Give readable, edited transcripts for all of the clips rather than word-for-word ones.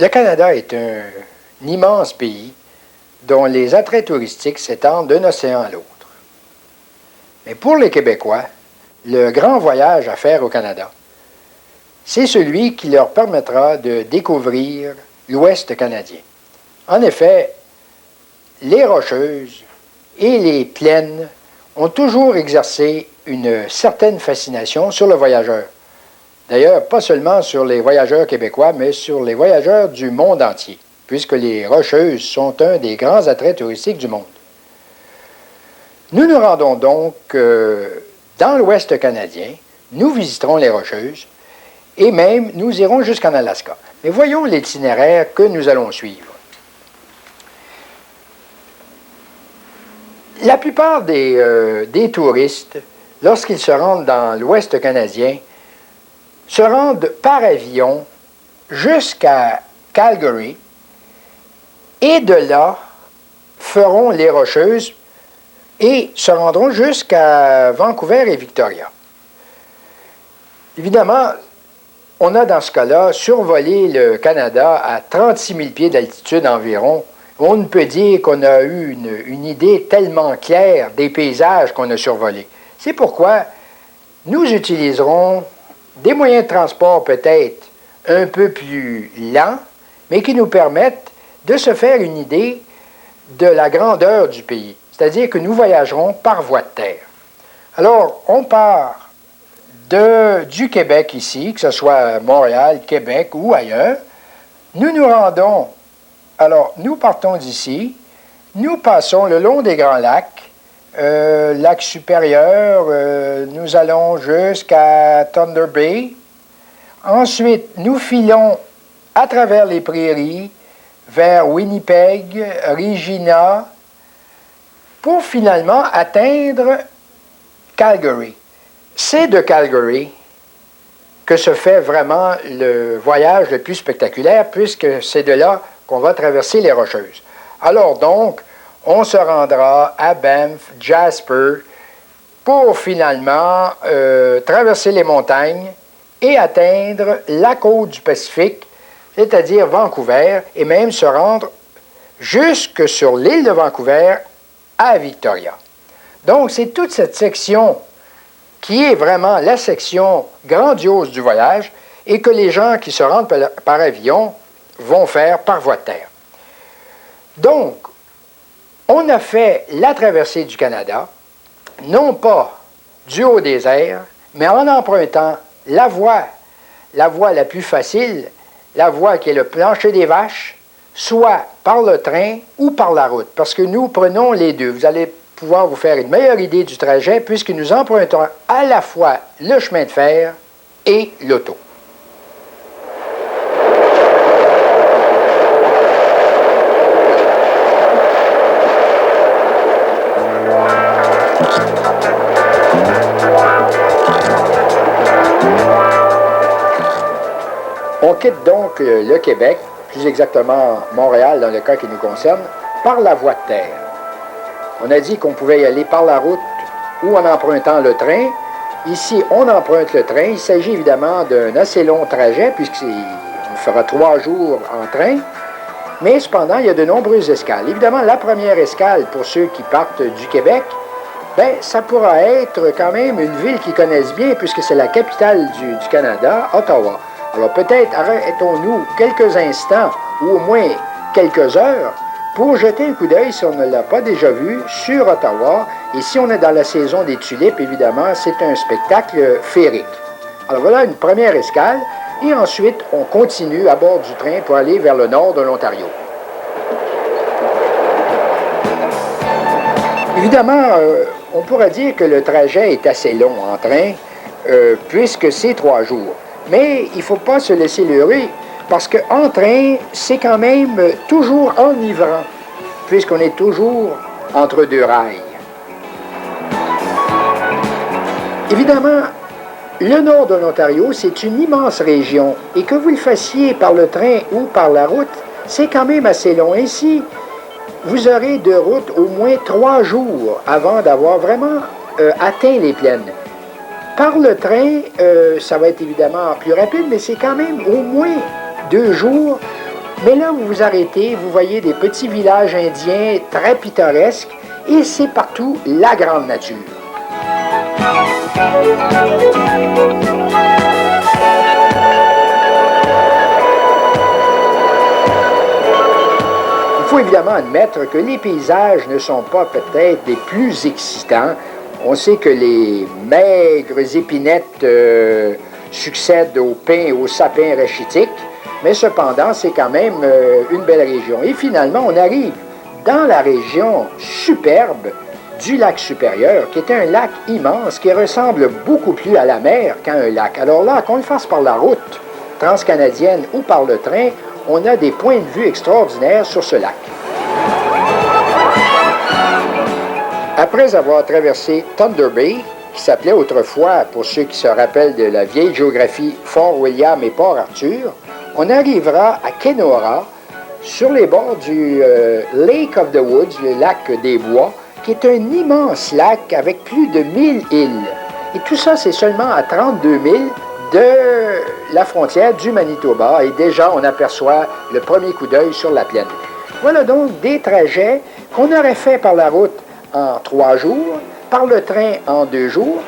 Le Canada est un immense pays dont les attraits touristiques s'étendent d'un océan à l'autre. Mais pour les Québécois, le grand voyage à faire au Canada, c'est celui qui leur permettra de découvrir l'Ouest canadien. En effet, les Rocheuses et les plaines ont toujours exercé une certaine fascination sur le voyageur. D'ailleurs, pas seulement sur les voyageurs québécois, mais sur les voyageurs du monde entier, puisque les Rocheuses sont un des grands attraits touristiques du monde. Nous nous rendons donc dans l'Ouest canadien, nous visiterons les Rocheuses, et même nous irons jusqu'en Alaska. Mais voyons l'itinéraire que nous allons suivre. La plupart des touristes, lorsqu'ils se rendent dans l'Ouest canadien, se rendent par avion jusqu'à Calgary et de là feront les Rocheuses et se rendront jusqu'à Vancouver et Victoria. Évidemment, on a dans ce cas-là survolé le Canada à 36 000 pieds d'altitude environ. On ne peut dire qu'on a eu une idée tellement claire des paysages qu'on a survolés. C'est pourquoi nous utiliserons des moyens de transport peut-être un peu plus lents, mais qui nous permettent de se faire une idée de la grandeur du pays. C'est-à-dire que nous voyagerons par voie de terre. Alors, on part du Québec ici, que ce soit Montréal, Québec ou ailleurs. Nous nous rendons, alors nous partons d'ici, nous passons le long des Grands Lacs, lac supérieur, nous allons jusqu'à Thunder Bay. Ensuite, nous filons à travers les prairies vers Winnipeg, Regina, pour finalement atteindre Calgary. C'est de Calgary que se fait vraiment le voyage le plus spectaculaire, puisque c'est de là qu'on va traverser les Rocheuses. Alors donc, on se rendra à Banff, Jasper, pour finalement traverser les montagnes et atteindre la côte du Pacifique, c'est-à-dire Vancouver, et même se rendre jusque sur l'île de Vancouver à Victoria. Donc, c'est toute cette section qui est vraiment la section grandiose du voyage et que les gens qui se rendent par avion vont faire par voie de terre. Donc, on a fait la traversée du Canada, non pas du haut des airs, mais en empruntant la voie la plus facile, la voie qui est le plancher des vaches, soit par le train ou par la route, parce que nous prenons les deux. Vous allez pouvoir vous faire une meilleure idée du trajet puisque nous empruntons à la fois le chemin de fer et l'auto. On quitte donc le Québec, plus exactement Montréal dans le cas qui nous concerne, par la voie de terre. On a dit qu'on pouvait y aller par la route ou en empruntant le train. Ici, on emprunte le train. Il s'agit évidemment d'un assez long trajet puisqu'on fera 3 jours en train. Mais cependant, il y a de nombreuses escales. Évidemment, la première escale pour ceux qui partent du Québec, bien, ça pourra être quand même une ville qu'ils connaissent bien puisque c'est la capitale du Canada, Ottawa. Alors peut-être arrêtons-nous quelques instants ou au moins quelques heures pour jeter un coup d'œil, si on ne l'a pas déjà vu, sur Ottawa. Et si on est dans la saison des tulipes, évidemment, c'est un spectacle féerique. Alors voilà une première escale, et ensuite on continue à bord du train pour aller vers le nord de l'Ontario. Évidemment, on pourrait dire que le trajet est assez long en train, puisque c'est 3 jours. Mais il ne faut pas se laisser leurrer, parce qu'en train, c'est quand même toujours enivrant, puisqu'on est toujours entre 2 rails. Évidemment, le nord de l'Ontario, c'est une immense région, et que vous le fassiez par le train ou par la route, c'est quand même assez long. Ainsi, vous aurez de route au moins 3 jours avant d'avoir vraiment atteint les plaines. Par le train, ça va être évidemment plus rapide, mais c'est quand même au moins 2 jours Mais là, vous vous arrêtez, vous voyez des petits villages indiens très pittoresques, et c'est partout la grande nature. Il faut évidemment admettre que les paysages ne sont pas peut-être des plus excitants. On sait que les maigres épinettes succèdent aux pins et aux sapins rachitiques, mais cependant, c'est quand même une belle région. Et finalement, on arrive dans la région superbe du lac supérieur, qui est un lac immense, qui ressemble beaucoup plus à la mer qu'à un lac. Alors là, qu'on le fasse par la route transcanadienne ou par le train, on a des points de vue extraordinaires sur ce lac. Après avoir traversé Thunder Bay, qui s'appelait autrefois, pour ceux qui se rappellent de la vieille géographie, Fort William et Port Arthur, on arrivera à Kenora, sur les bords du Lake of the Woods, le lac des Bois, qui est un immense lac avec plus de 1000 îles. Et tout ça, c'est seulement à 32 000 de la frontière du Manitoba. Et déjà, on aperçoit le premier coup d'œil sur la plaine. Voilà donc des trajets qu'on aurait fait par la route en 3 jours, par le train en 2 jours.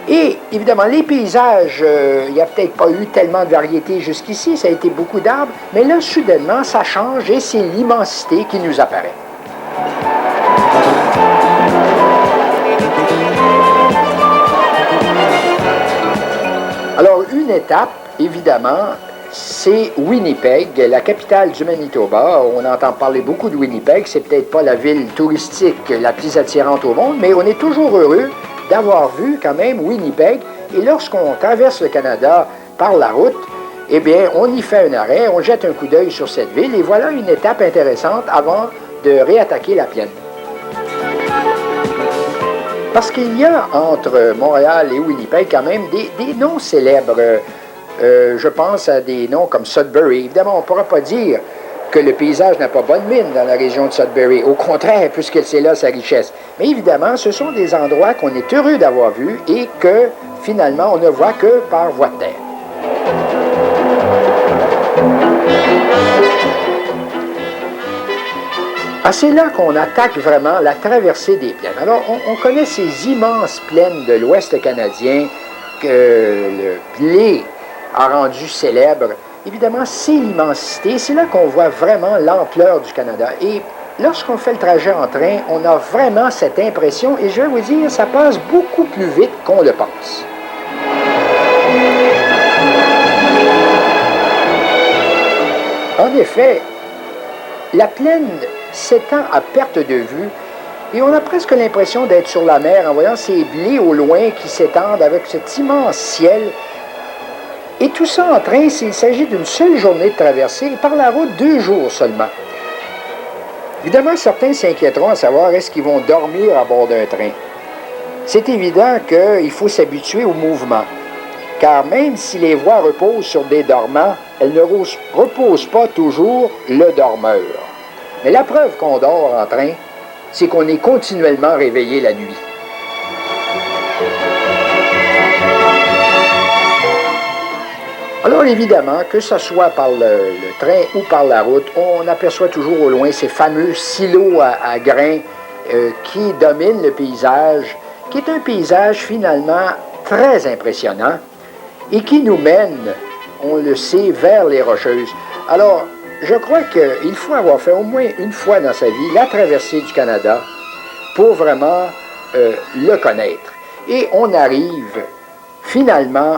Et évidemment, les paysages, il n'y a peut-être pas eu tellement de variété jusqu'ici, ça a été beaucoup d'arbres, mais là, soudainement, ça change et c'est l'immensité qui nous apparaît. Alors, une étape, évidemment, c'est Winnipeg, la capitale du Manitoba. On entend parler beaucoup de Winnipeg, c'est peut-être pas la ville touristique la plus attirante au monde, mais on est toujours heureux d'avoir vu quand même Winnipeg. Et lorsqu'on traverse le Canada par la route, eh bien, on y fait un arrêt, on jette un coup d'œil sur cette ville, et voilà une étape intéressante avant de réattaquer la plaine. Parce qu'il y a entre Montréal et Winnipeg quand même des noms célèbres. Je pense à des noms comme Sudbury. Évidemment, on ne pourra pas dire que le paysage n'a pas bonne mine dans la région de Sudbury. Au contraire, puisque c'est là sa richesse. Mais évidemment, ce sont des endroits qu'on est heureux d'avoir vus et que, finalement, on ne voit que par voie de terre. Ah, c'est là qu'on attaque vraiment la traversée des plaines. Alors, on connaît ces immenses plaines de l'Ouest canadien que le blé a rendu célèbre. Évidemment, c'est l'immensité. C'est là qu'on voit vraiment l'ampleur du Canada. Et lorsqu'on fait le trajet en train, on a vraiment cette impression, et je vais vous dire, ça passe beaucoup plus vite qu'on le pense. En effet, la plaine s'étend à perte de vue, et on a presque l'impression d'être sur la mer en voyant ces blés au loin qui s'étendent avec cet immense ciel. Et tout ça en train, s'il s'agit d'une seule journée de traversée, et par la route 2 jours seulement. Évidemment, certains s'inquiéteront à savoir est-ce qu'ils vont dormir à bord d'un train. C'est évident qu'il faut s'habituer au mouvement, car même si les voies reposent sur des dormants, elles ne reposent pas toujours le dormeur. Mais la preuve qu'on dort en train, c'est qu'on est continuellement réveillé la nuit. Alors évidemment, que ce soit par le train ou par la route, on aperçoit toujours au loin ces fameux silos à grains qui dominent le paysage, qui est un paysage finalement très impressionnant et qui nous mène, on le sait, vers les Rocheuses. Alors, je crois qu'il faut avoir fait au moins une fois dans sa vie la traversée du Canada pour vraiment le connaître. Et on arrive finalement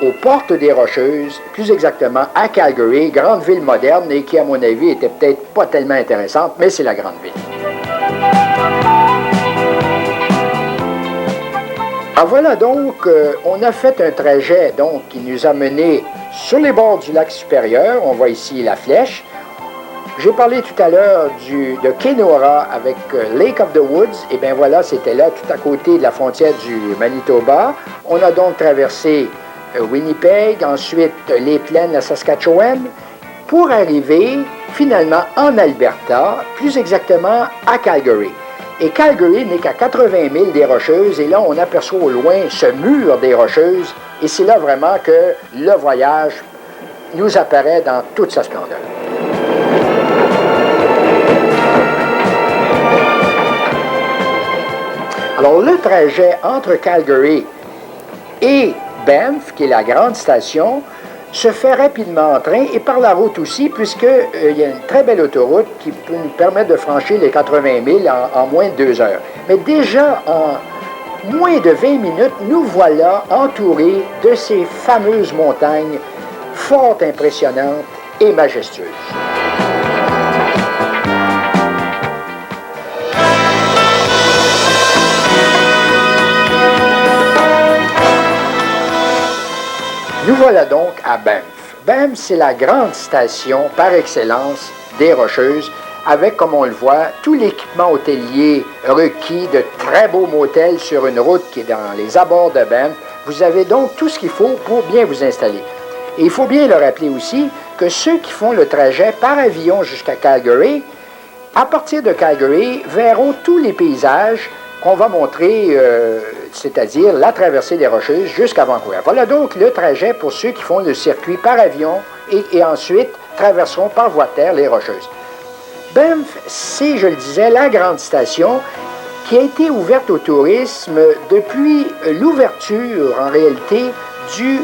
aux portes des Rocheuses, plus exactement à Calgary, grande ville moderne et qui, à mon avis, était peut-être pas tellement intéressante, mais c'est la grande ville. Ah, voilà donc, on a fait un trajet donc, qui nous a menés sur les bords du lac supérieur. On voit ici la flèche. J'ai parlé tout à l'heure de Kenora avec Lake of the Woods. Et bien voilà, c'était là, tout à côté de la frontière du Manitoba. On a donc traversé Winnipeg, ensuite les plaines de la Saskatchewan, pour arriver finalement en Alberta, plus exactement à Calgary. Et Calgary n'est qu'à 80 000 des Rocheuses, et là on aperçoit au loin ce mur des Rocheuses, et c'est là vraiment que le voyage nous apparaît dans toute sa splendeur. Alors, le trajet entre Calgary et Banff, qui est la grande station, se fait rapidement en train et par la route aussi, puisqu'il y a une très belle autoroute qui peut nous permettre de franchir les 80 000 en moins de 2 heures. Mais déjà, en moins de 20 minutes, nous voilà entourés de ces fameuses montagnes fort impressionnantes et majestueuses. Nous voilà donc à Banff. Banff, c'est la grande station par excellence des Rocheuses, avec, comme on le voit, tout l'équipement hôtelier requis, de très beaux motels sur une route qui est dans les abords de Banff. Vous avez donc tout ce qu'il faut pour bien vous installer. Et il faut bien le rappeler aussi que ceux qui font le trajet par avion jusqu'à Calgary, à partir de Calgary, verront tous les paysages qu'on va montrer, c'est-à-dire la traversée des Rocheuses jusqu'à Vancouver. Voilà donc le trajet pour ceux qui font le circuit par avion et ensuite traverseront par voie de terre les Rocheuses. Banff, c'est, je le disais, la grande station qui a été ouverte au tourisme depuis l'ouverture, en réalité, du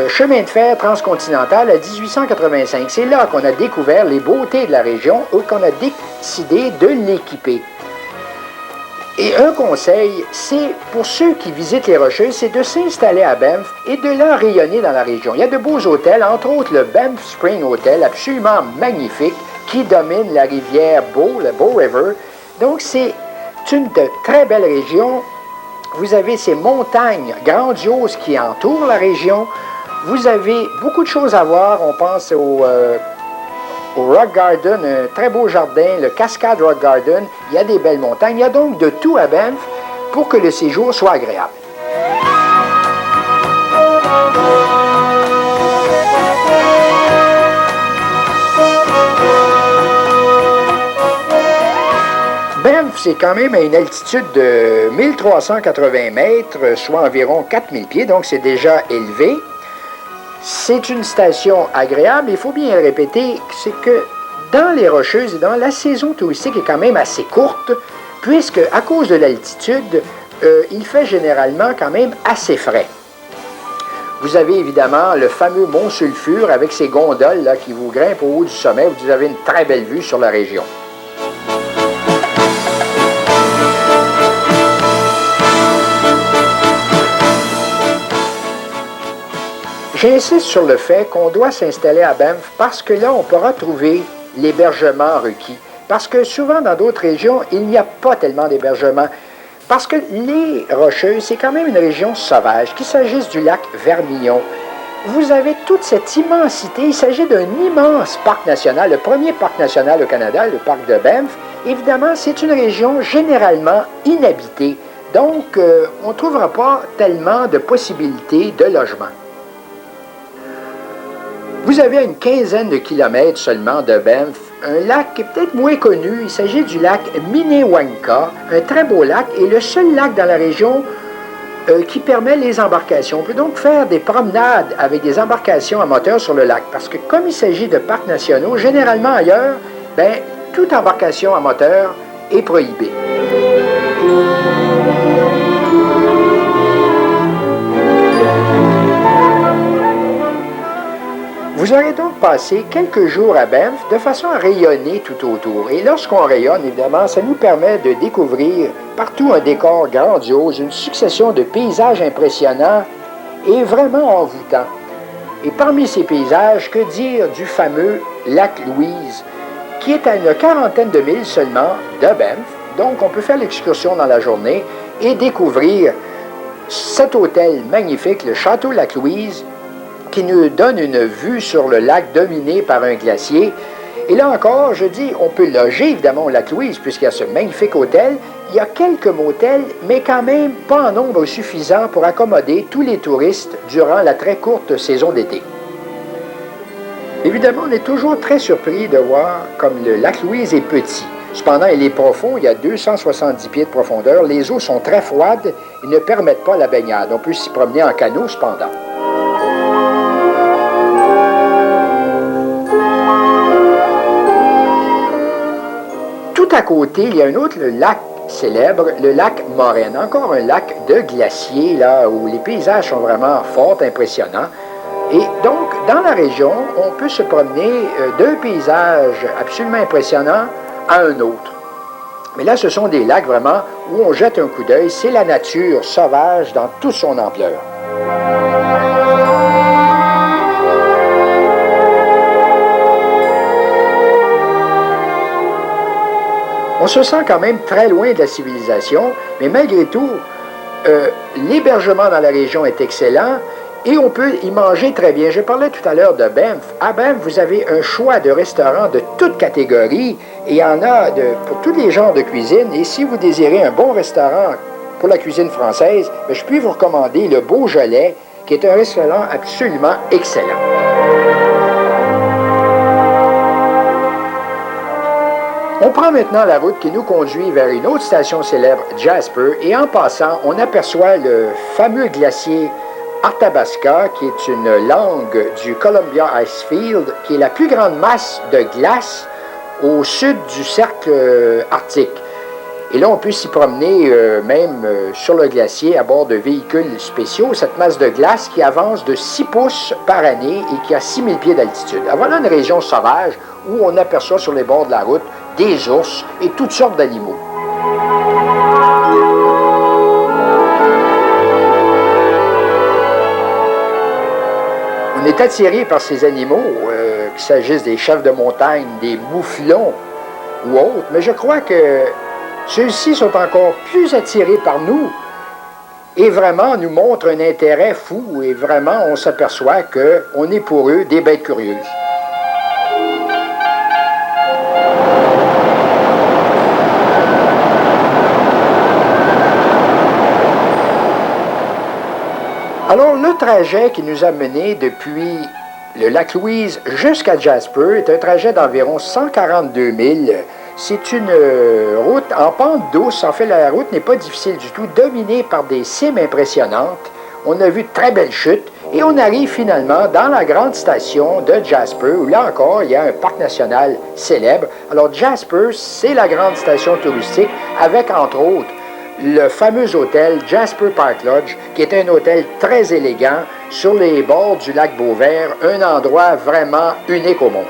chemin de fer transcontinental à 1885. C'est là qu'on a découvert les beautés de la région et qu'on a décidé de l'équiper. Et un conseil, c'est pour ceux qui visitent les Rocheuses, c'est de s'installer à Banff et de là rayonner dans la région. Il y a de beaux hôtels, entre autres le Banff Spring Hotel, absolument magnifique, qui domine la rivière Bow, le Bow River. Donc c'est une très belle région. Vous avez ces montagnes grandioses qui entourent la région. Vous avez beaucoup de choses à voir. On pense au Rock Garden, un très beau jardin, le Cascade Rock Garden. Il y a des belles montagnes. Il y a donc de tout à Banff pour que le séjour soit agréable. Banff, c'est quand même à une altitude de 1380 mètres, soit environ 4000 pieds, donc c'est déjà élevé. C'est une station agréable. Il faut bien le répéter, c'est que dans les Rocheuses, la saison touristique est quand même assez courte, puisque à cause de l'altitude, il fait généralement quand même assez frais. Vous avez évidemment le fameux Mont Sulfure avec ses gondoles là, qui vous grimpent au haut du sommet. Vous avez une très belle vue sur la région. J'insiste sur le fait qu'on doit s'installer à Banff parce que là, on pourra trouver l'hébergement requis. Parce que souvent, dans d'autres régions, il n'y a pas tellement d'hébergement. Parce que les Rocheuses, c'est quand même une région sauvage, qu'il s'agisse du lac Vermillon. Vous avez toute cette immensité. Il s'agit d'un immense parc national, le premier parc national au Canada, le parc de Banff. Évidemment, c'est une région généralement inhabitée. Donc, on ne trouvera pas tellement de possibilités de logement. Vous avez à une quinzaine de kilomètres seulement de Banff un lac qui est peut-être moins connu. Il s'agit du lac Minnewanka, un très beau lac et le seul lac dans la région qui permet les embarcations. On peut donc faire des promenades avec des embarcations à moteur sur le lac parce que comme il s'agit de parcs nationaux, généralement ailleurs, toute embarcation à moteur est prohibée. Vous aurez donc passé quelques jours à Banff de façon à rayonner tout autour. Et lorsqu'on rayonne, évidemment, ça nous permet de découvrir partout un décor grandiose, une succession de paysages impressionnants et vraiment envoûtants. Et parmi ces paysages, que dire du fameux lac Louise, qui est à une quarantaine de milles seulement de Banff. Donc, on peut faire l'excursion dans la journée et découvrir cet hôtel magnifique, le Château Lac Louise, qui nous donne une vue sur le lac dominé par un glacier. Et là encore, je dis, on peut loger évidemment au lac Louise, puisqu'il y a ce magnifique hôtel. Il y a quelques motels, mais quand même pas en nombre suffisant pour accommoder tous les touristes durant la très courte saison d'été. Évidemment, on est toujours très surpris de voir comme le lac Louise est petit. Cependant, il est profond, il y a 270 pieds de profondeur. Les eaux sont très froides et ne permettent pas la baignade. On peut s'y promener en canot cependant. Tout à côté, il y a un autre lac célèbre, le lac Moraine. Encore un lac de glacier, là, où les paysages sont vraiment forts, impressionnants. Et donc, dans la région, on peut se promener d'un paysage absolument impressionnant à un autre. Mais là, ce sont des lacs vraiment où on jette un coup d'œil. C'est la nature sauvage dans toute son ampleur. On se sent quand même très loin de la civilisation, mais malgré tout, l'hébergement dans la région est excellent et on peut y manger très bien. Je parlais tout à l'heure de Banff. À Banff, vous avez un choix de restaurants de toutes catégories et il y en a pour tous les genres de cuisine. Et si vous désirez un bon restaurant pour la cuisine française, je puis vous recommander le Beaujolais, qui est un restaurant absolument excellent. On prend maintenant la route qui nous conduit vers une autre station célèbre, Jasper, et en passant, on aperçoit le fameux glacier Arthabasca, qui est une langue du Columbia Icefield, qui est la plus grande masse de glace au sud du cercle arctique. Et là, on peut s'y promener même sur le glacier à bord de véhicules spéciaux, cette masse de glace qui avance de 6 pouces par année et qui a 6000 pieds d'altitude. Alors, voilà une région sauvage où on aperçoit sur les bords de la route des ours et toutes sortes d'animaux. On est attiré par ces animaux, qu'il s'agisse des chèvres de montagne, des mouflons ou autres, mais je crois que ceux-ci sont encore plus attirés par nous et vraiment nous montrent un intérêt fou et vraiment on s'aperçoit qu'on est pour eux des bêtes curieuses. Alors, le trajet qui nous a menés depuis le lac Louise jusqu'à Jasper est un trajet d'environ 142 000. C'est une route en pente douce. En fait, la route n'est pas difficile du tout, dominée par des cimes impressionnantes. On a vu de très belles chutes et on arrive finalement dans la grande station de Jasper, où là encore, il y a un parc national célèbre. Alors, Jasper, c'est la grande station touristique avec, entre autres, le fameux hôtel Jasper Park Lodge, qui est un hôtel très élégant sur les bords du lac Beauvert, un endroit vraiment unique au monde.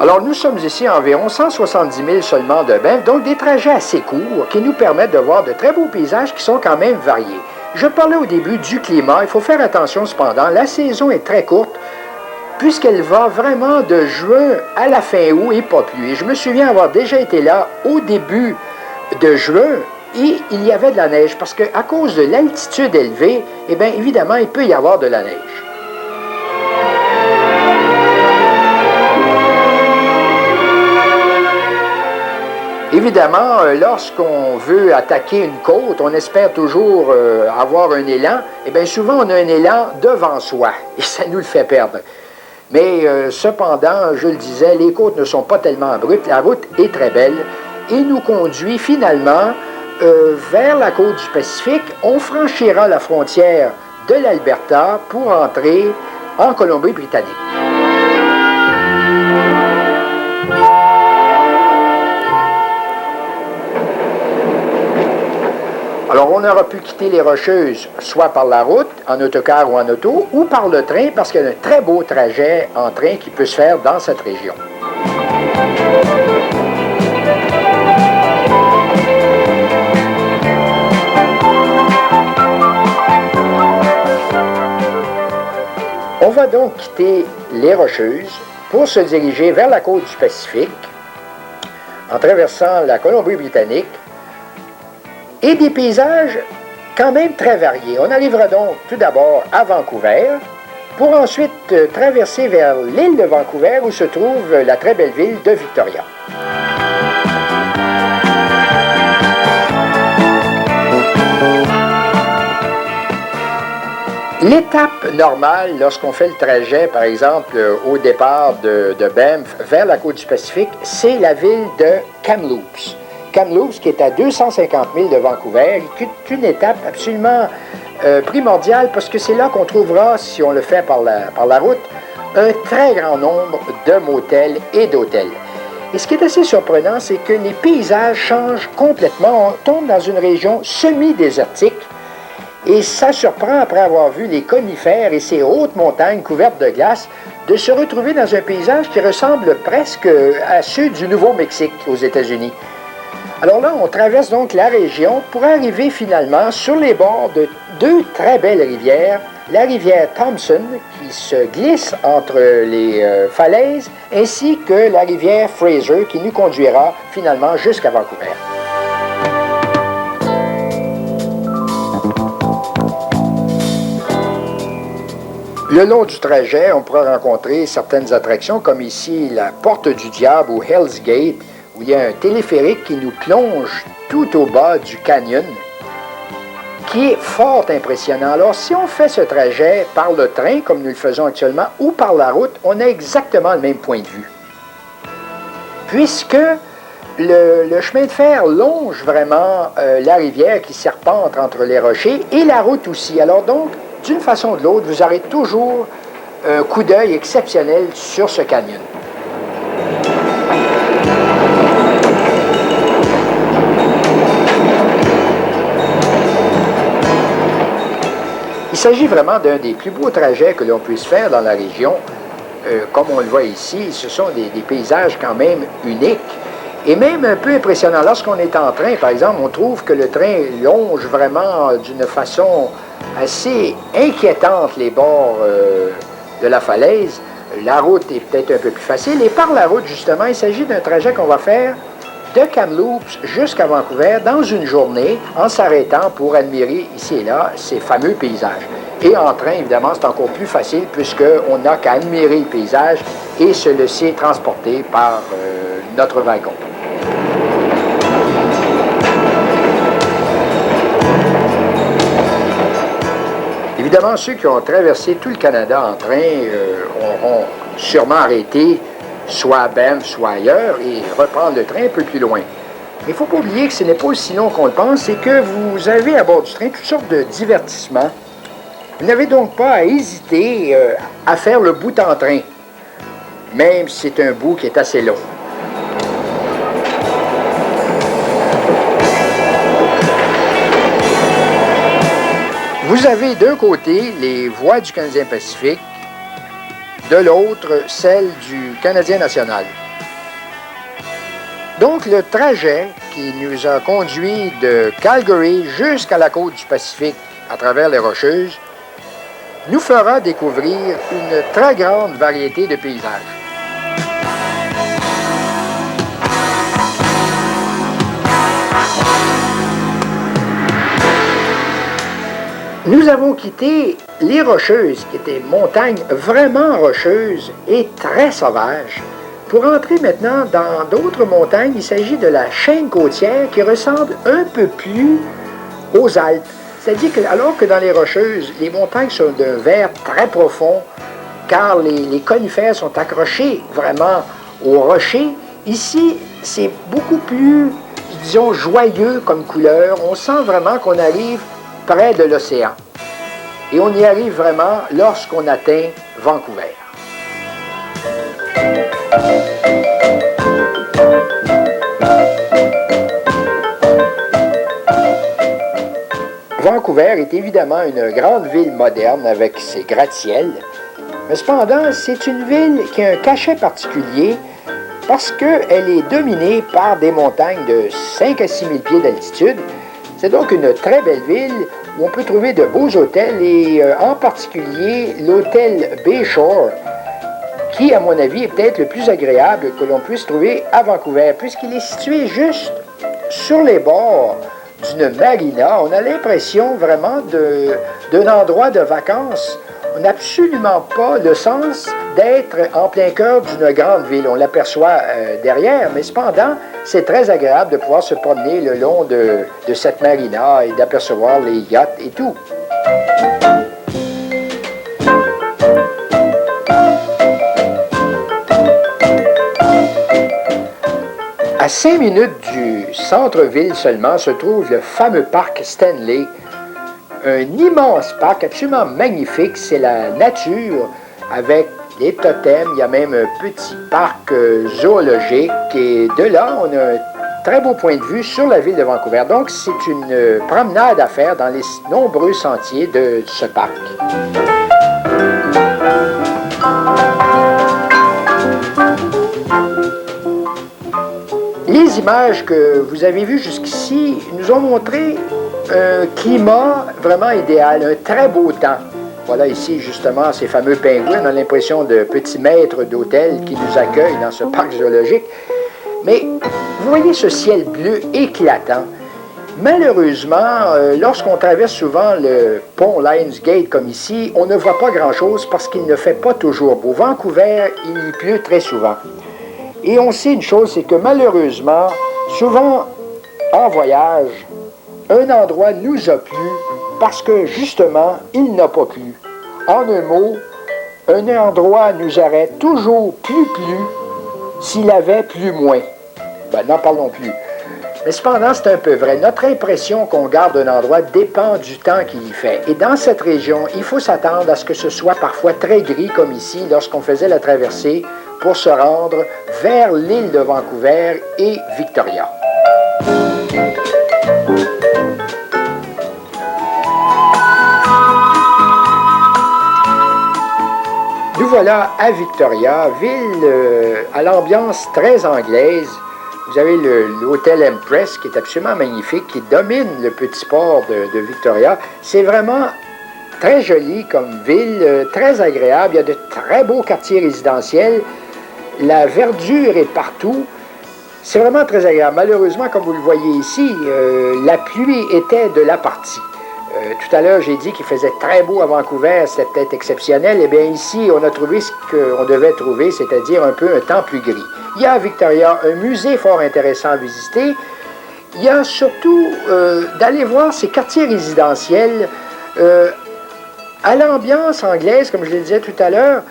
Alors, nous sommes ici à environ 170 000 seulement de Banff, donc des trajets assez courts qui nous permettent de voir de très beaux paysages qui sont quand même variés. Je parlais au début du climat, il faut faire attention cependant, la saison est très courte, puisqu'elle va vraiment de juin à la fin août et pas plus. Et je me souviens avoir déjà été là au début de juin et il y avait de la neige parce qu'à cause de l'altitude élevée, eh bien évidemment, il peut y avoir de la neige. Évidemment, lorsqu'on veut attaquer une côte, on espère toujours avoir un élan. Eh bien souvent, on a un élan devant soi et ça nous le fait perdre. Mais cependant, je le disais, les côtes ne sont pas tellement abruptes. La route est très belle et nous conduit finalement vers la côte du Pacifique. On franchira la frontière de l'Alberta pour entrer en Colombie-Britannique. Alors, on aura pu quitter les Rocheuses, soit par la route, en autocar ou en auto, ou par le train, parce qu'il y a un très beau trajet en train qui peut se faire dans cette région. On va donc quitter les Rocheuses pour se diriger vers la côte du Pacifique, en traversant la Colombie-Britannique, et des paysages quand même très variés. On arrivera donc tout d'abord à Vancouver, pour ensuite traverser vers l'île de Vancouver où se trouve la très belle ville de Victoria. L'étape normale lorsqu'on fait le trajet, par exemple au départ de Banff vers la côte du Pacifique, c'est la ville de Kamloops. Kamloops, qui est à 250 000 de Vancouver, qui est une étape absolument primordiale parce que c'est là qu'on trouvera, si on le fait par la route, un très grand nombre de motels et d'hôtels. Et ce qui est assez surprenant, c'est que les paysages changent complètement. On tombe dans une région semi-désertique et ça surprend, après avoir vu les conifères et ces hautes montagnes couvertes de glace, de se retrouver dans un paysage qui ressemble presque à ceux du Nouveau-Mexique aux États-Unis. Alors là, on traverse donc la région pour arriver finalement sur les bords de deux très belles rivières, la rivière Thompson, qui se glisse entre les falaises, ainsi que la rivière Fraser, qui nous conduira finalement jusqu'à Vancouver. Le long du trajet, on pourra rencontrer certaines attractions, comme ici la Porte du Diable ou Hell's Gate, où il y a un téléphérique qui nous plonge tout au bas du canyon, qui est fort impressionnant. Alors, si on fait ce trajet par le train, comme nous le faisons actuellement, ou par la route, on a exactement le même point de vue. Puisque le chemin de fer longe vraiment la rivière qui serpente entre les rochers et la route aussi. Alors donc, d'une façon ou de l'autre, vous aurez toujours un coup d'œil exceptionnel sur ce canyon. Il s'agit vraiment d'un des plus beaux trajets que l'on puisse faire dans la région. Comme on le voit ici, ce sont des paysages quand même uniques et même un peu impressionnants. Lorsqu'on est en train, par exemple, on trouve que le train longe vraiment d'une façon assez inquiétante les bords de la falaise. La route est peut-être un peu plus facile. Et par la route, justement, il s'agit d'un trajet qu'on va faire de Kamloops jusqu'à Vancouver dans une journée en s'arrêtant pour admirer ici et là ces fameux paysages. Et en train, évidemment, c'est encore plus facile puisqu'on n'a qu'à admirer le paysage et se laisser transporter par notre wagon. Évidemment, ceux qui ont traversé tout le Canada en train auront sûrement arrêté soit à Banff, soit ailleurs, et reprendre le train un peu plus loin. Mais il ne faut pas oublier que ce n'est pas aussi long qu'on le pense, c'est que vous avez à bord du train toutes sortes de divertissements. Vous n'avez donc pas à hésiter à faire le bout en train, même si c'est un bout qui est assez long. Vous avez d'un côté les voies du Canadien Pacifique, de l'autre, celle du Canadien national. Donc, le trajet qui nous a conduit de Calgary jusqu'à la côte du Pacifique à travers les Rocheuses nous fera découvrir une très grande variété de paysages. Nous avons quitté les Rocheuses, qui étaient montagnes vraiment rocheuses et très sauvages, pour entrer maintenant dans d'autres montagnes. Il s'agit de la chaîne côtière qui ressemble un peu plus aux Alpes. C'est-à-dire que, alors que dans les Rocheuses, les montagnes sont d'un vert très profond, car les conifères sont accrochés vraiment aux rochers, ici, c'est beaucoup plus, disons, joyeux comme couleur. On sent vraiment qu'on arrive près de l'océan. Et on y arrive vraiment lorsqu'on atteint Vancouver. Vancouver est évidemment une grande ville moderne avec ses gratte-ciels, mais cependant, c'est une ville qui a un cachet particulier parce qu'elle est dominée par des montagnes de 5 à 6 000 pieds d'altitude. C'est donc une très belle ville où on peut trouver de beaux hôtels et en particulier l'hôtel Bayshore, qui, à mon avis, est peut-être le plus agréable que l'on puisse trouver à Vancouver, puisqu'il est situé juste sur les bords d'une marina. On a l'impression vraiment d'un endroit de vacances. On n'a absolument pas le sens d'être en plein cœur d'une grande ville. On l'aperçoit derrière, mais cependant, c'est très agréable de pouvoir se promener le long de cette marina et d'apercevoir les yachts et tout. À 5 minutes du centre-ville seulement se trouve le fameux parc Stanley, un immense parc absolument magnifique. C'est la nature avec les totems. Il y a même un petit parc zoologique et de là, on a un très beau point de vue sur la ville de Vancouver. Donc, c'est une promenade à faire dans les nombreux sentiers de ce parc. Les images que vous avez vues jusqu'ici nous ont montré un climat vraiment idéal, un très beau temps. Voilà ici justement ces fameux pingouins. On a l'impression de petits maîtres d'hôtel qui nous accueillent dans ce parc zoologique. Mais vous voyez ce ciel bleu éclatant. Malheureusement, lorsqu'on traverse souvent le pont Lionsgate comme ici, on ne voit pas grand-chose parce qu'il ne fait pas toujours beau. Vancouver, il pleut très souvent. Et on sait une chose, c'est que malheureusement, souvent en voyage, un endroit nous a plu parce que justement, il n'a pas plu. En un mot, un endroit nous aurait toujours plu s'il avait plu moins. Ben, n'en parlons plus. Mais cependant, c'est un peu vrai. Notre impression qu'on garde d'un endroit dépend du temps qu'il y fait. Et dans cette région, il faut s'attendre à ce que ce soit parfois très gris, comme ici, lorsqu'on faisait la traversée pour se rendre vers l'île de Vancouver et Victoria. Nous voilà à Victoria, ville à l'ambiance très anglaise. Vous avez l'hôtel Empress qui est absolument magnifique, qui domine le petit port de Victoria. C'est vraiment très joli comme ville, très agréable. Il y a de très beaux quartiers résidentiels. La verdure est partout. C'est vraiment très agréable. Malheureusement, comme vous le voyez ici, la pluie était de la partie. Tout à l'heure, j'ai dit qu'il faisait très beau à Vancouver, c'était peut-être exceptionnel. Eh bien, ici, on a trouvé ce qu'on devait trouver, c'est-à-dire un peu un temps plus gris. Il y a à Victoria un musée fort intéressant à visiter. Il y a surtout d'aller voir ces quartiers résidentiels à l'ambiance anglaise, comme je le disais tout à l'heure,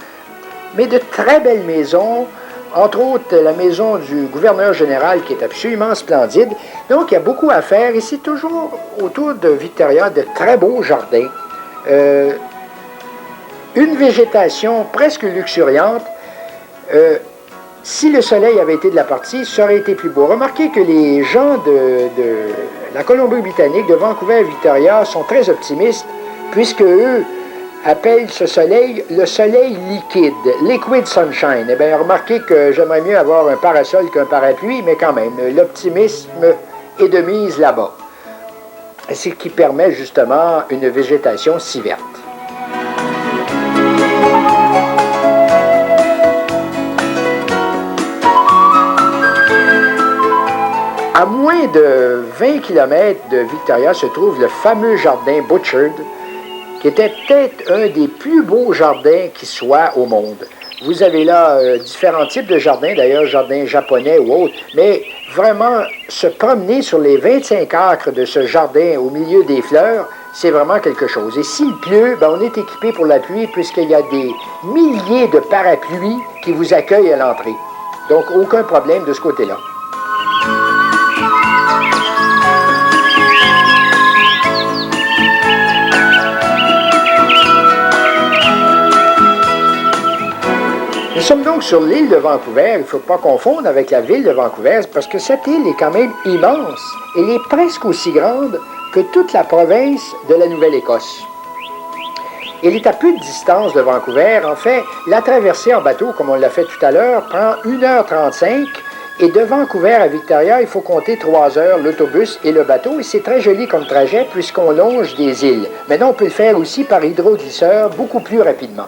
mais de très belles maisons, entre autres la maison du gouverneur général qui est absolument splendide. Donc, il y a beaucoup à faire et c'est toujours autour de Victoria de très beaux jardins. Une végétation presque luxuriante. Si le soleil avait été de la partie, ça aurait été plus beau. Remarquez que les gens de la Colombie-Britannique, de Vancouver à Victoria, sont très optimistes puisque eux appellent ce soleil le soleil liquide, liquid sunshine. Eh bien, remarquez que j'aimerais mieux avoir un parasol qu'un parapluie, mais quand même, l'optimisme est de mise là-bas. C'est ce qui permet justement une végétation si verte. À moins de 20 km de Victoria se trouve le fameux jardin Butcherd, qui était peut-être un des plus beaux jardins qui soit au monde. Vous avez là différents types de jardins, d'ailleurs, jardins japonais ou autres, mais vraiment, se promener sur les 25 acres de ce jardin au milieu des fleurs, c'est vraiment quelque chose. Et s'il pleut, ben, on est équipé pour la pluie puisqu'il y a des milliers de parapluies qui vous accueillent à l'entrée. Donc, aucun problème de ce côté-là. Nous sommes donc sur l'île de Vancouver. Il ne faut pas confondre avec la ville de Vancouver parce que cette île est quand même immense. Elle est presque aussi grande que toute la province de la Nouvelle-Écosse. Elle est à peu de distance de Vancouver. En fait, la traversée en bateau, comme on l'a fait tout à l'heure, prend 1h35. Et de Vancouver à Victoria, il faut compter 3 heures, l'autobus et le bateau. Et c'est très joli comme trajet puisqu'on longe des îles. Maintenant, on peut le faire aussi par hydroglisseur beaucoup plus rapidement.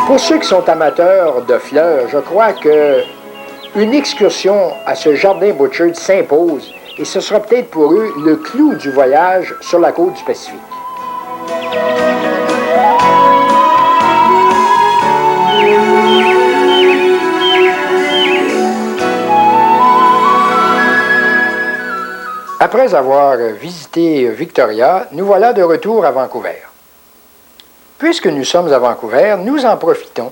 Pour ceux qui sont amateurs de fleurs, je crois qu'une excursion à ce jardin Butcherd s'impose et ce sera peut-être pour eux le clou du voyage sur la côte du Pacifique. Après avoir visité Victoria, nous voilà de retour à Vancouver. puisque nous sommes à Vancouver, nous en profitons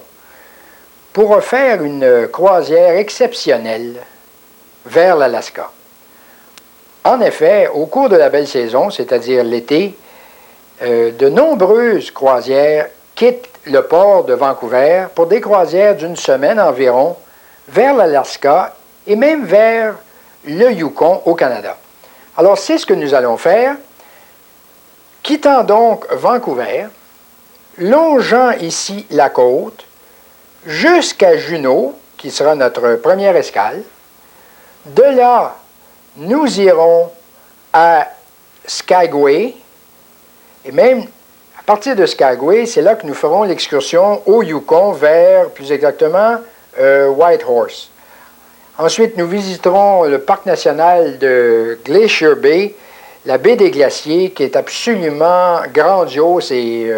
pour faire une croisière exceptionnelle vers l'Alaska. En effet, au cours de la belle saison, c'est-à-dire l'été, de nombreuses croisières quittent le port de Vancouver pour des croisières d'une semaine environ vers l'Alaska et même vers le Yukon au Canada. Alors, c'est ce que nous allons faire. Quittant donc Vancouver, longeant ici la côte, jusqu'à Juneau, qui sera notre première escale. De là, nous irons à Skagway, et même à partir de Skagway, c'est là que nous ferons l'excursion au Yukon vers, plus exactement, Whitehorse. Ensuite, nous visiterons le parc national de Glacier Bay, la baie des Glaciers, qui est absolument grandiose et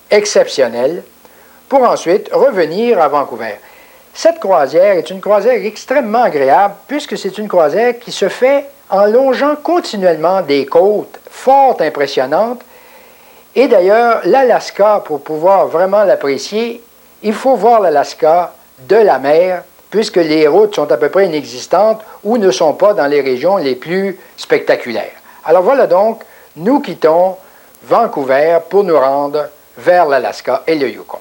exceptionnelle, pour ensuite revenir à Vancouver. Cette croisière est une croisière extrêmement agréable, puisque c'est une croisière qui se fait en longeant continuellement des côtes fort impressionnantes. Et d'ailleurs, l'Alaska, pour pouvoir vraiment l'apprécier, il faut voir l'Alaska de la mer, puisque les routes sont à peu près inexistantes ou ne sont pas dans les régions les plus spectaculaires. Alors voilà donc, nous quittons Vancouver pour nous rendre vers l'Alaska et le Yukon.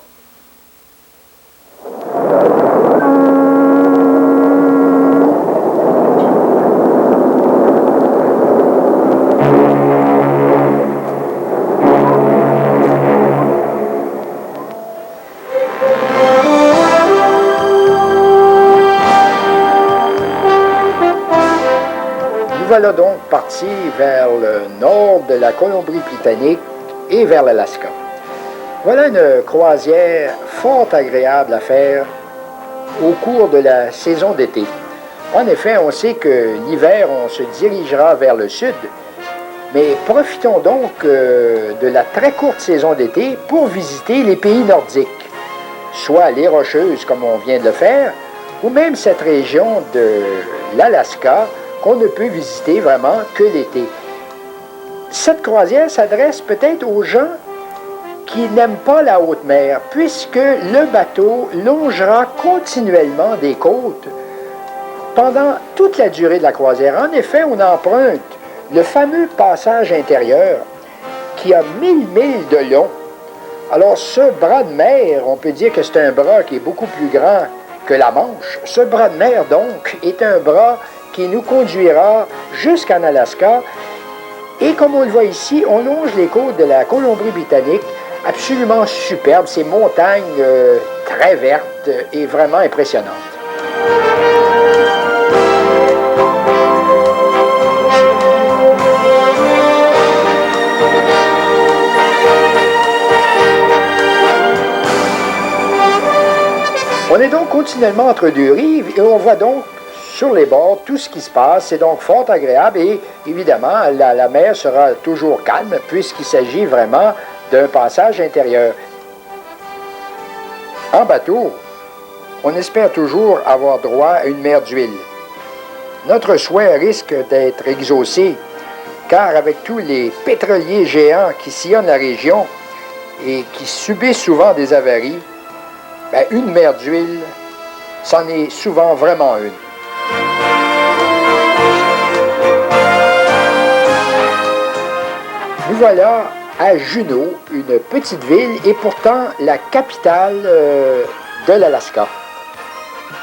Voilà donc parti vers le nord de la Colombie-Britannique et vers l'Alaska. Voilà une croisière fort agréable à faire au cours de la saison d'été. En effet, on sait que l'hiver, on se dirigera vers le sud, mais profitons donc de la très courte saison d'été pour visiter les pays nordiques, soit les Rocheuses, comme on vient de le faire, ou même cette région de l'Alaska, qu'on ne peut visiter vraiment que l'été. Cette croisière s'adresse peut-être aux gens qui n'aiment pas la haute mer, puisque le bateau longera continuellement des côtes pendant toute la durée de la croisière. En effet, on emprunte le fameux passage intérieur qui a 1000 milles de long. Alors, ce bras de mer, on peut dire que c'est un bras qui est beaucoup plus grand que la Manche. Ce bras de mer, donc, est un bras qui nous conduira jusqu'en Alaska. Et comme on le voit ici, on longe les côtes de la Colombie-Britannique, absolument superbes, ces montagnes très vertes et vraiment impressionnantes. On est donc continuellement entre deux rives et on voit donc sur les bords tout ce qui se passe. C'est donc fort agréable et évidemment la mer sera toujours calme puisqu'il s'agit vraiment d'un passage intérieur. En bateau, on espère toujours avoir droit à une mer d'huile. Notre souhait risque d'être exaucé car avec tous les pétroliers géants qui sillonnent la région et qui subissent souvent des avaries, bien, une mer d'huile, c'en est souvent vraiment une. Nous voilà à Juneau, une petite ville et pourtant la capitale de l'Alaska.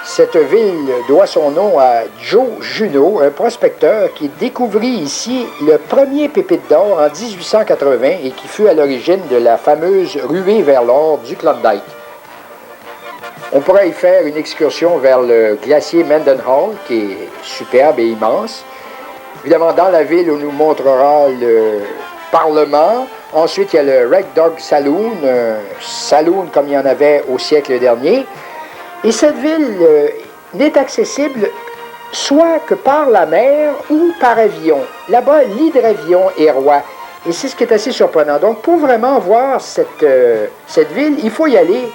Cette ville doit son nom à Joe Juneau, un prospecteur qui découvrit ici le premier pépite d'or en 1880 et qui fut à l'origine de la fameuse ruée vers l'or du Klondike. On pourra y faire une excursion vers le glacier Mendenhall, qui est superbe et immense. Évidemment, dans la ville, on nous montrera le Parlement. Ensuite, il y a le Red Dog Saloon, saloon comme il y en avait au siècle dernier. Et cette ville n'est accessible soit que par la mer ou par avion. Là-bas, l'hydravion est roi. Et c'est ce qui est assez surprenant. Donc, pour vraiment voir cette ville, il faut y aller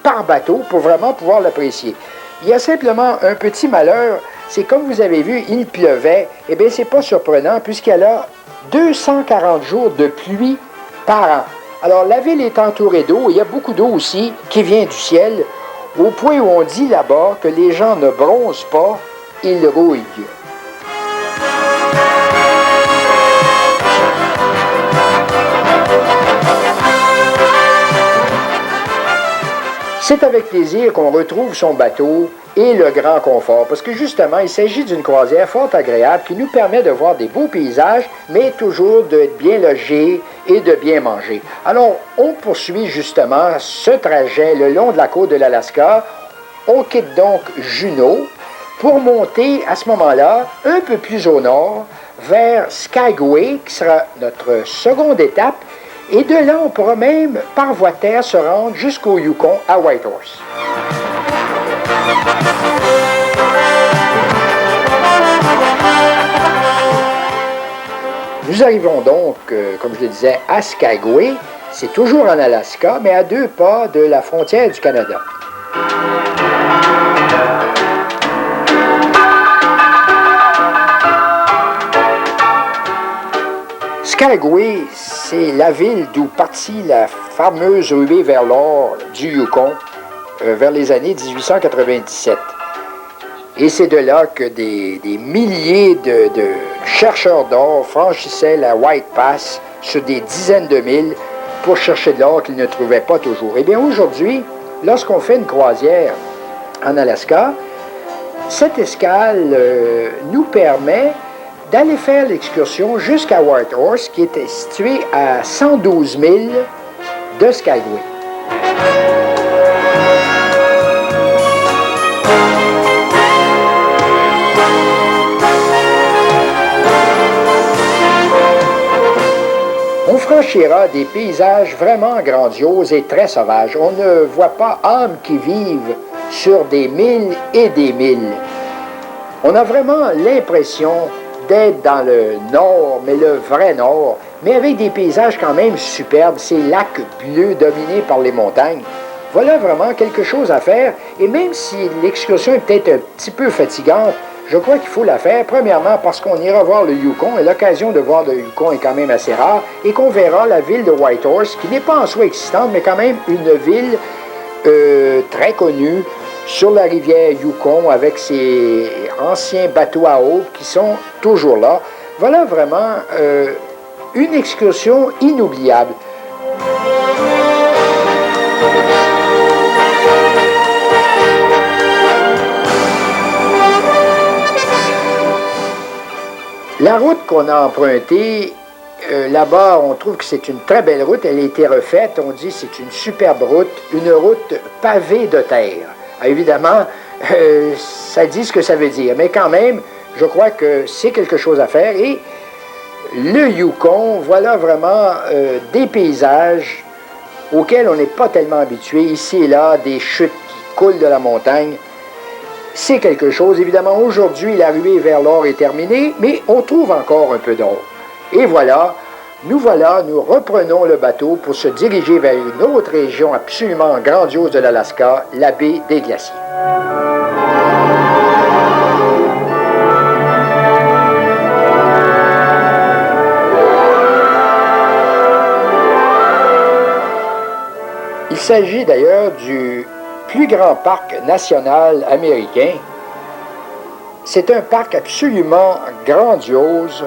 par bateau pour vraiment pouvoir l'apprécier. Il y a simplement un petit malheur, c'est comme vous avez vu, il pleuvait. Eh bien, c'est pas surprenant puisqu'il y a là 240 jours de pluie par an. Alors, la ville est entourée d'eau. Il y a beaucoup d'eau aussi qui vient du ciel, au point où on dit là-bas que les gens ne bronzent pas, ils rouillent. C'est avec plaisir qu'on retrouve son bateau et le grand confort, parce que justement, il s'agit d'une croisière fort agréable qui nous permet de voir des beaux paysages, mais toujours d'être bien logé et de bien manger. Alors, on poursuit justement ce trajet le long de la côte de l'Alaska. On quitte donc Juneau pour monter à ce moment-là un peu plus au nord vers Skagway, qui sera notre seconde étape. Et de là, on pourra même, par voie de terre, se rendre jusqu'au Yukon à Whitehorse. Nous arrivons donc, comme je le disais, à Skagway. C'est toujours en Alaska, mais à 2 pas de la frontière du Canada. Skagway, c'est la ville d'où partit la fameuse ruée vers l'or du Yukon vers les années 1897. Et c'est de là que des milliers de chercheurs d'or franchissaient la White Pass sur des dizaines de milles pour chercher de l'or qu'ils ne trouvaient pas toujours. Eh bien, aujourd'hui, lorsqu'on fait une croisière en Alaska, cette escale nous permet d'aller faire l'excursion jusqu'à Whitehorse, qui était situé à 112 milles de Skagway. On franchira des paysages vraiment grandioses et très sauvages. On ne voit pas âmes qui vivent sur des milles et des milles. On a vraiment l'impression d'être dans le nord, mais le vrai nord, mais avec des paysages quand même superbes, ces lacs bleus dominés par les montagnes. Voilà vraiment quelque chose à faire, et même si l'excursion est peut-être un petit peu fatigante, je crois qu'il faut la faire, premièrement parce qu'on ira voir le Yukon, et l'occasion de voir le Yukon est quand même assez rare, et qu'on verra la ville de Whitehorse, qui n'est pas en soi existante, mais quand même une ville très connue, sur la rivière Yukon avec ses anciens bateaux à eau qui sont toujours là. Voilà vraiment une excursion inoubliable. La route qu'on a empruntée, là-bas, on trouve que c'est une très belle route. Elle a été refaite. On dit que c'est une superbe route, une route pavée de terre. Évidemment, ça dit ce que ça veut dire, mais quand même, je crois que c'est quelque chose à faire. Et le Yukon, voilà vraiment des paysages auxquels on n'est pas tellement habitué. Ici et là, des chutes qui coulent de la montagne. C'est quelque chose. Évidemment, aujourd'hui, la ruée vers l'or est terminée, mais on trouve encore un peu d'or. Et voilà, nous reprenons le bateau pour se diriger vers une autre région absolument grandiose de l'Alaska, la baie des Glaciers. Il s'agit d'ailleurs du plus grand parc national américain. C'est un parc absolument grandiose,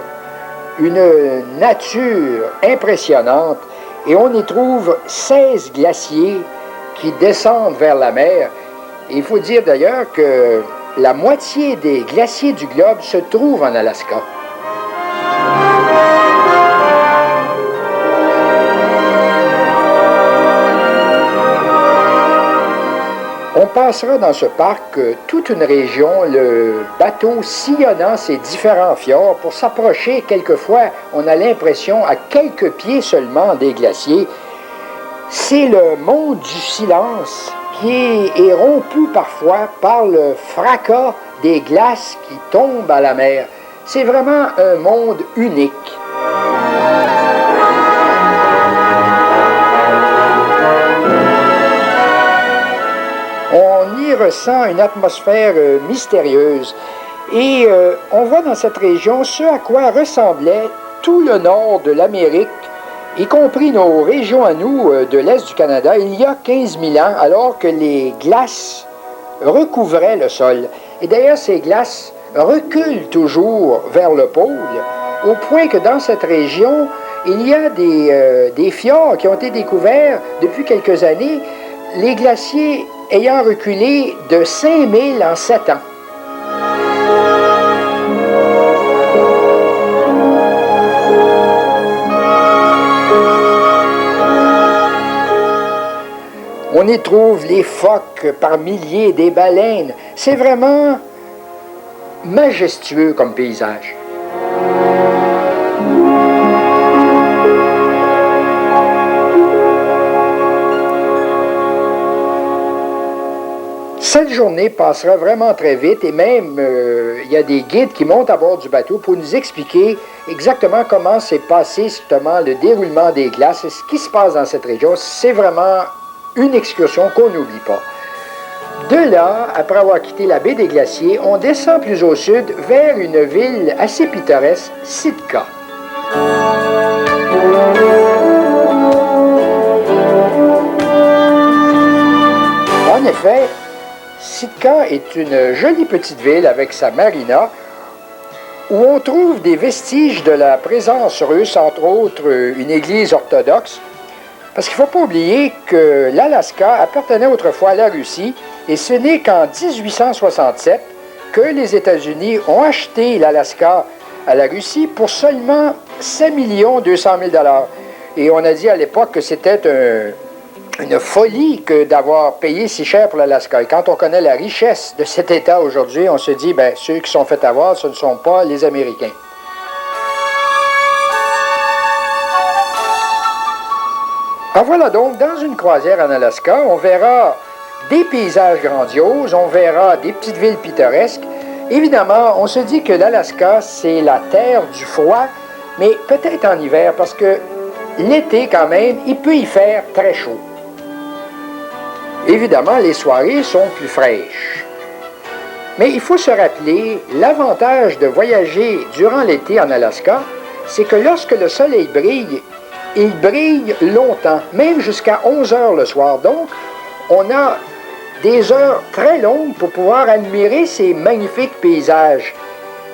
une nature impressionnante, et on y trouve 16 glaciers qui descendent vers la mer. Et il faut dire d'ailleurs que la moitié des glaciers du globe se trouvent en Alaska. On passera dans ce parc toute une région, le bateau sillonnant ces différents fjords. Pour s'approcher, quelquefois, on a l'impression à quelques pieds seulement des glaciers. C'est le monde du silence qui est rompu parfois par le fracas des glaces qui tombent à la mer. C'est vraiment un monde unique. On y ressent une atmosphère mystérieuse. Et on voit dans cette région ce à quoi ressemblait tout le nord de l'Amérique y compris nos régions à nous de l'Est du Canada, il y a 15 000 ans, alors que les glaces recouvraient le sol. Et d'ailleurs, ces glaces reculent toujours vers le pôle, au point que dans cette région, il y a des fjords qui ont été découverts depuis quelques années, les glaciers ayant reculé de 5000 en 7 ans. On y trouve les phoques par milliers, des baleines. C'est vraiment majestueux comme paysage. Cette journée passera vraiment très vite et même il y a des guides qui montent à bord du bateau pour nous expliquer exactement comment s'est passé justement le déroulement des glaces et ce qui se passe dans cette région. C'est vraiment une excursion qu'on n'oublie pas. De là, après avoir quitté la baie des Glaciers, on descend plus au sud vers une ville assez pittoresque, Sitka. En effet, Sitka est une jolie petite ville avec sa marina où on trouve des vestiges de la présence russe, entre autres une église orthodoxe. Parce qu'il ne faut pas oublier que l'Alaska appartenait autrefois à la Russie et ce n'est qu'en 1867 que les États-Unis ont acheté l'Alaska à la Russie pour seulement 5 200 000 $. Et on a dit à l'époque que c'était une folie que d'avoir payé si cher pour l'Alaska. Et quand on connaît la richesse de cet État aujourd'hui, on se dit, bien, ceux qui sont fait avoir, ce ne sont pas les Américains. En voilà donc, dans une croisière en Alaska, on verra des paysages grandioses, on verra des petites villes pittoresques. Évidemment, on se dit que l'Alaska, c'est la terre du froid, mais peut-être en hiver, parce que l'été, quand même, il peut y faire très chaud. Évidemment, les soirées sont plus fraîches. Mais il faut se rappeler, l'avantage de voyager durant l'été en Alaska, c'est que lorsque le soleil brille, il brille longtemps, même jusqu'à 11 heures le soir. Donc, on a des heures très longues pour pouvoir admirer ces magnifiques paysages.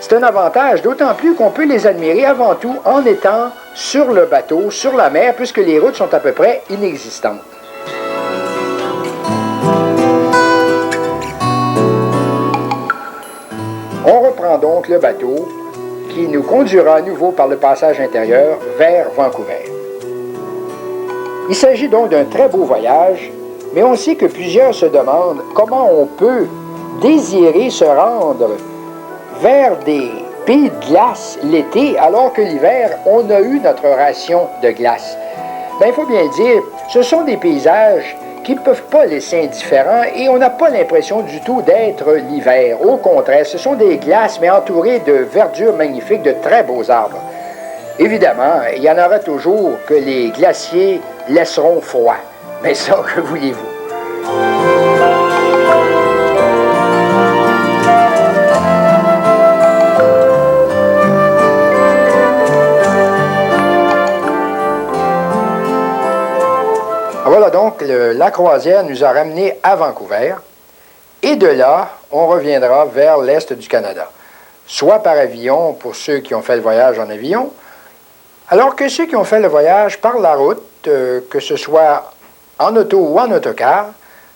C'est un avantage, d'autant plus qu'on peut les admirer avant tout en étant sur le bateau, sur la mer, puisque les routes sont à peu près inexistantes. On reprend donc le bateau qui nous conduira à nouveau par le passage intérieur vers Vancouver. Il s'agit donc d'un très beau voyage, mais on sait que plusieurs se demandent comment on peut désirer se rendre vers des pays de glace l'été, alors que l'hiver, on a eu notre ration de glace. Bien, il faut bien le dire, ce sont des paysages qui ne peuvent pas laisser indifférents et on n'a pas l'impression du tout d'être l'hiver. Au contraire, ce sont des glaces, mais entourées de verdure magnifique, de très beaux arbres. Évidemment, il y en aura toujours que les glaciers laisseront froid. Mais ça, que voulez-vous? Voilà donc, la croisière nous a ramenés à Vancouver. Et de là, on reviendra vers l'est du Canada. Soit par avion pour ceux qui ont fait le voyage en avion, alors que ceux qui ont fait le voyage par la route, que ce soit en auto ou en autocar,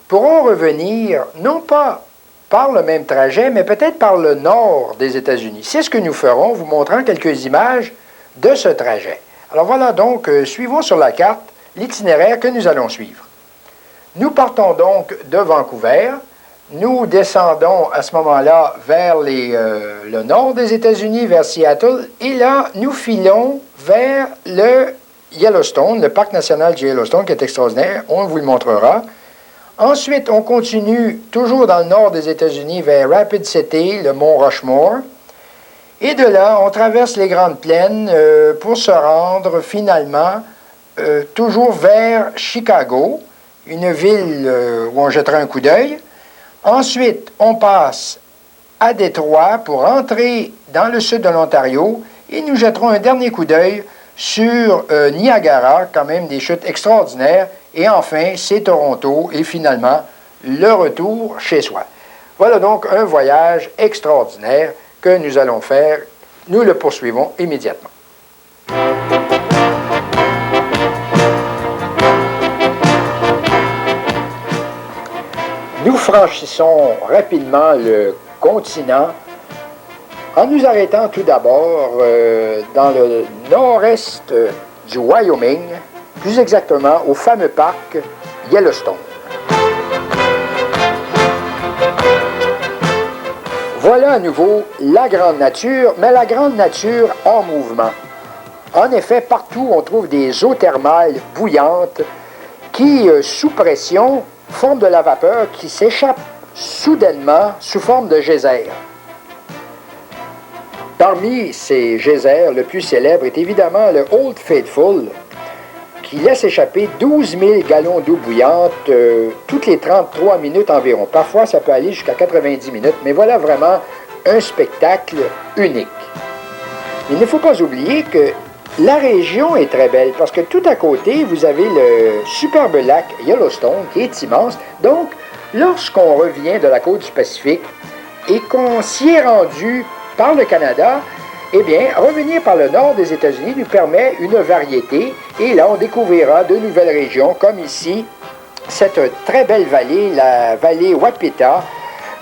pourront revenir non pas par le même trajet, mais peut-être par le nord des États-Unis. C'est ce que nous ferons, vous montrant quelques images de ce trajet. Alors voilà donc, suivons sur la carte l'itinéraire que nous allons suivre. Nous partons donc de Vancouver. Nous descendons à ce moment-là vers le nord des États-Unis, vers Seattle, et là, nous filons vers le Yellowstone, le parc national du Yellowstone, qui est extraordinaire, on vous le montrera. Ensuite, on continue toujours dans le nord des États-Unis vers Rapid City, le mont Rushmore, et de là, on traverse les Grandes Plaines pour se rendre finalement toujours vers Chicago, une ville où on jettera un coup d'œil. Ensuite, on passe à Détroit pour entrer dans le sud de l'Ontario et nous jetterons un dernier coup d'œil sur Niagara, quand même des chutes extraordinaires. Et enfin, c'est Toronto et finalement, le retour chez soi. Voilà donc un voyage extraordinaire que nous allons faire. Nous le poursuivons immédiatement. Nous franchissons rapidement le continent en nous arrêtant tout d'abord dans le nord-est du Wyoming, plus exactement au fameux parc Yellowstone. Voilà à nouveau la grande nature, mais la grande nature en mouvement. En effet, partout on trouve des eaux thermales bouillantes qui, sous pression, forment de la vapeur qui s'échappe soudainement sous forme de geysers. Parmi ces geysers, le plus célèbre est évidemment le Old Faithful, qui laisse échapper 12 000 gallons d'eau bouillante toutes les 33 minutes environ. Parfois, ça peut aller jusqu'à 90 minutes, mais voilà vraiment un spectacle unique. Il ne faut pas oublier que la région est très belle, parce que tout à côté, vous avez le superbe lac Yellowstone, qui est immense. Donc, lorsqu'on revient de la côte du Pacifique et qu'on s'y est rendu par le Canada, eh bien, revenir par le nord des États-Unis nous permet une variété. Et là, on découvrira de nouvelles régions, comme ici, cette très belle vallée, la vallée Wapita,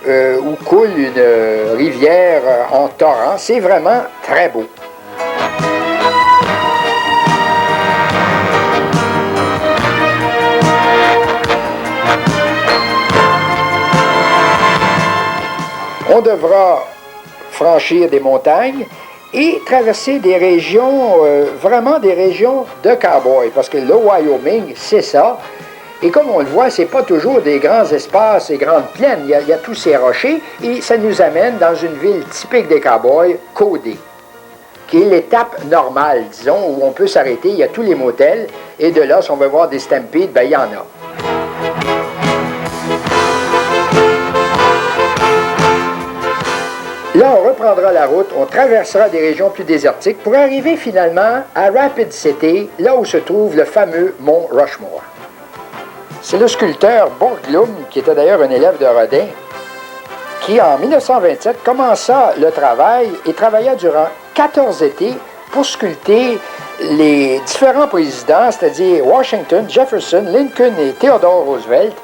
où coule une rivière en torrent. C'est vraiment très beau. On devra franchir des montagnes et traverser des régions, vraiment des régions de cow-boys, parce que le Wyoming, c'est ça. Et comme on le voit, c'est pas toujours des grands espaces et grandes plaines. Il y a tous ces rochers et ça nous amène dans une ville typique des cow-boys, Cody, qui est l'étape normale, disons, où on peut s'arrêter. Il y a tous les motels et de là, si on veut voir des stampedes, ben il y en a. Là, on reprendra la route, on traversera des régions plus désertiques pour arriver finalement à Rapid City, là où se trouve le fameux mont Rushmore. C'est le sculpteur Borglum, qui était d'ailleurs un élève de Rodin, qui en 1927 commença le travail et travailla durant 14 étés pour sculpter les différents présidents, c'est-à-dire Washington, Jefferson, Lincoln et Theodore Roosevelt,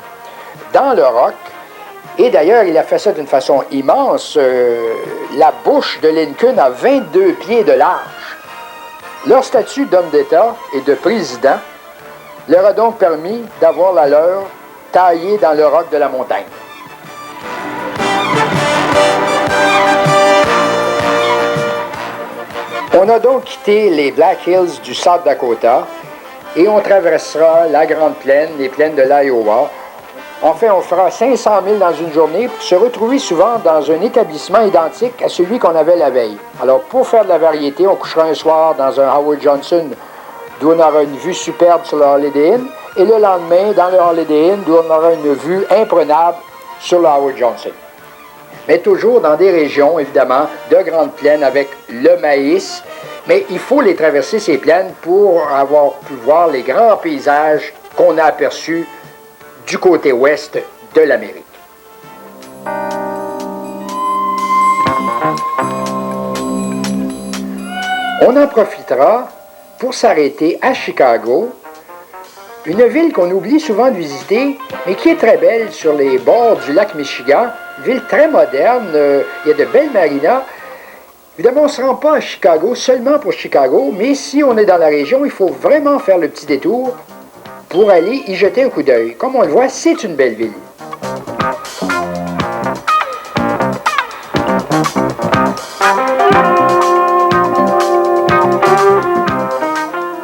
dans le roc. Et d'ailleurs, il a fait ça d'une façon immense. La bouche de Lincoln a 22 pieds de large. Leur statut d'homme d'État et de président leur a donc permis d'avoir la leur taillée dans le roc de la montagne. On a donc quitté les Black Hills du South Dakota et on traversera la Grande Plaine, les plaines de l'Iowa. Enfin, on fera 500 000 dans une journée pour se retrouver souvent dans un établissement identique à celui qu'on avait la veille. Alors, pour faire de la variété, on couchera un soir dans un Howard Johnson, d'où on aura une vue superbe sur le Holiday Inn, et le lendemain, dans le Holiday Inn, d'où on aura une vue imprenable sur le Howard Johnson. Mais toujours dans des régions, évidemment, de grandes plaines avec le maïs. Mais il faut les traverser, ces plaines, pour avoir pu voir les grands paysages qu'on a aperçus du côté ouest de l'Amérique. On en profitera pour s'arrêter à Chicago, une ville qu'on oublie souvent de visiter, mais qui est très belle sur les bords du lac Michigan, une ville très moderne, il y a de belles marinas. Évidemment, on ne se rend pas à Chicago seulement pour Chicago, mais si on est dans la région, il faut vraiment faire le petit détour pour aller y jeter un coup d'œil. Comme on le voit, c'est une belle ville.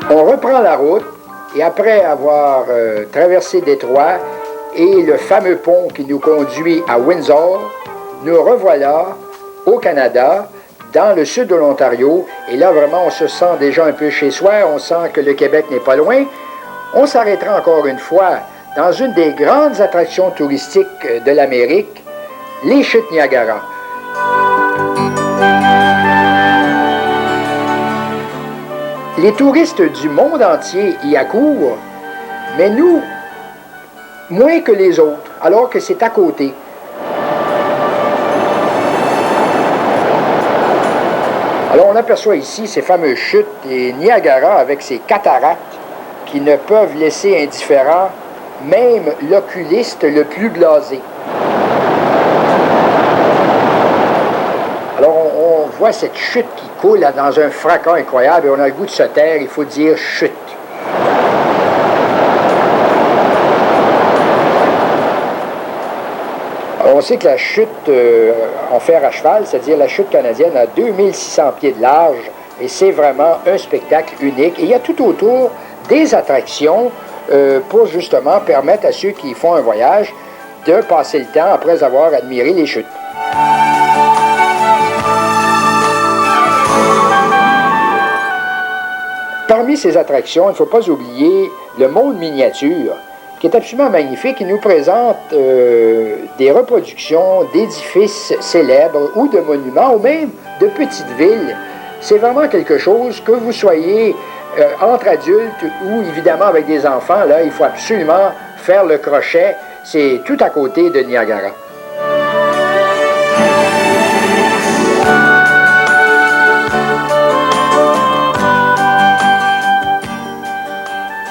On reprend la route et après avoir traversé Détroit et le fameux pont qui nous conduit à Windsor, nous revoilà au Canada, dans le sud de l'Ontario. Et là, vraiment, on se sent déjà un peu chez soi. On sent que le Québec n'est pas loin. On s'arrêtera encore une fois dans une des grandes attractions touristiques de l'Amérique, les chutes Niagara. Les touristes du monde entier y accourent, mais nous, moins que les autres, alors que c'est à côté. Alors on aperçoit ici ces fameuses chutes et Niagara avec ses cataractes qui ne peuvent laisser indifférent même l'oculiste le plus blasé. Alors on voit cette chute qui coule là, dans un fracas incroyable et on a le goût de se taire, il faut dire chute. Alors on sait que la chute en fer à cheval, c'est-à-dire la chute canadienne, a 2600 pieds de large et c'est vraiment un spectacle unique. Et il y a tout autour des attractions pour justement permettre à ceux qui font un voyage de passer le temps après avoir admiré les chutes. Parmi ces attractions, il ne faut pas oublier le monde miniature, qui est absolument magnifique. Il nous présente des reproductions d'édifices célèbres ou de monuments, ou même de petites villes. C'est vraiment quelque chose que vous soyez entre adultes ou évidemment avec des enfants, là, il faut absolument faire le crochet. C'est tout à côté de Niagara.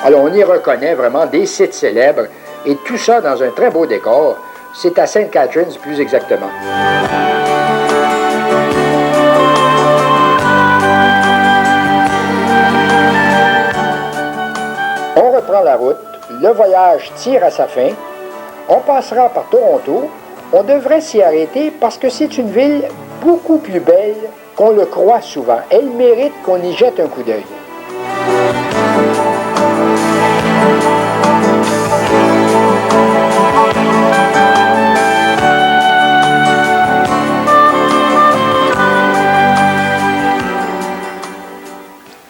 Alors, on y reconnaît vraiment des sites célèbres et tout ça dans un très beau décor. C'est à St. Catharines, plus exactement. On reprend la route, le voyage tire à sa fin, on passera par Toronto, on devrait s'y arrêter parce que c'est une ville beaucoup plus belle qu'on le croit souvent. Elle mérite qu'on y jette un coup d'œil.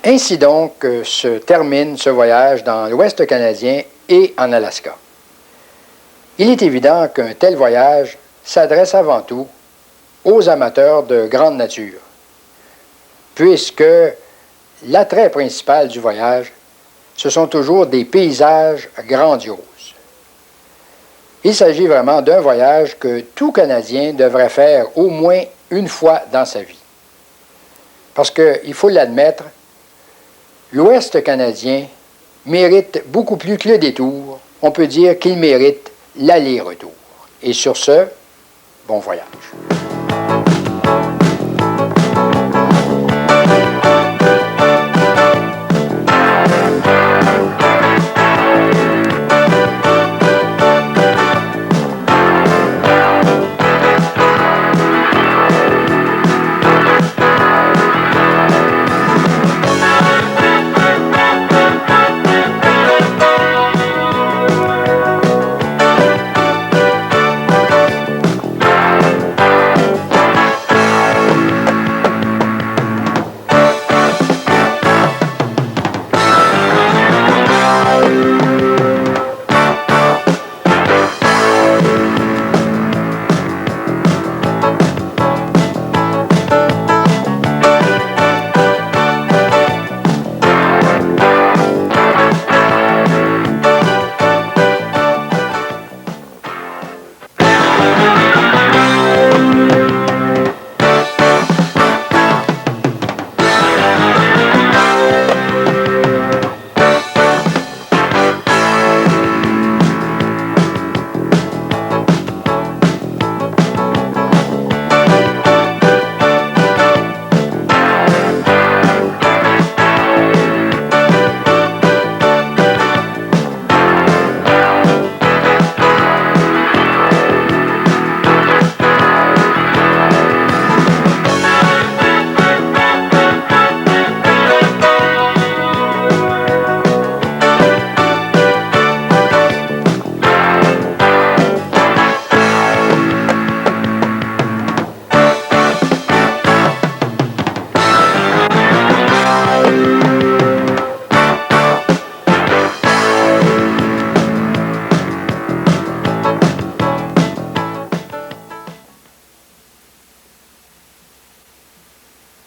Ainsi donc se termine ce voyage dans l'Ouest canadien et en Alaska. Il est évident qu'un tel voyage s'adresse avant tout aux amateurs de grande nature, puisque l'attrait principal du voyage, ce sont toujours des paysages grandioses. Il s'agit vraiment d'un voyage que tout Canadien devrait faire au moins une fois dans sa vie. Parce qu'il faut l'admettre, l'Ouest canadien mérite beaucoup plus que le détour. On peut dire qu'il mérite l'aller-retour. Et sur ce, bon voyage.